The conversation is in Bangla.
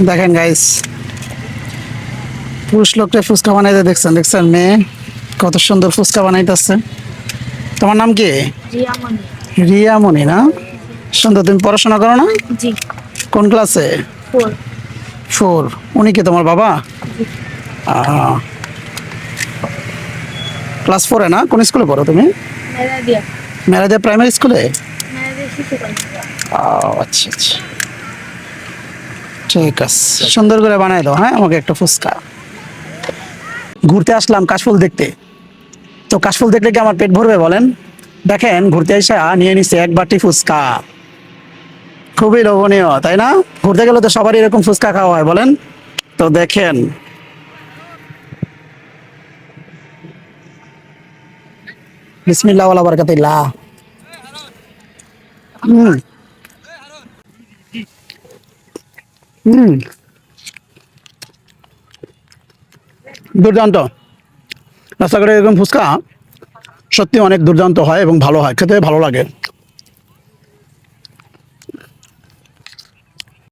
দেখেন গাইস, পুরুষ লোকটা ফুচকা বানাইতে দেখছেন মেয়ে কত সুন্দর ফুচকা বানাইতেছে। তোমার নাম কি? রিয়ামণি। রিয়ামণি না? সুন্দর। তুমি পড়াশোনা করো না? জি। কোন ক্লাসে? 4। 4। উনি কি তোমার বাবা? জি। ক্লাস 4-এ না? কোন স্কুলে পড়ো তুমি? মেলাদিয়া। মেরাদিয়া প্রাইমারি স্কুলে? মেলাদিয়া শিশু কন্যা। আচ্ছা আচ্ছা, ঠিক আছে। সুন্দর করে বানাই দাও হ্যাঁ আমাকে একটা ফুচকা। ঘুরতে আসলাম কাশফুল দেখতে, তো কাশফুল দেখলে কি আমার পেট ভরবে বলেন? দেখেন ঘুরতে এসে নিয়ে নিচ্ছে এক বাটি ফুচকা, খুবই লোভনীয় তাই না? ঘুরতে গেলে তো সবারই এরকম ফুচকা খাওয়া হয় বলেন। তো দেখেন, বিসমিল্লাহ ওয়ালা বারাকাতিল্লাহ। হুম হুম, দুর্দান্ত। রাস্তাঘাটে এরকম ফুচকা সত্যি অনেক দুর্দান্ত হয় এবং ভালো হয়, খেতে ভালো লাগে।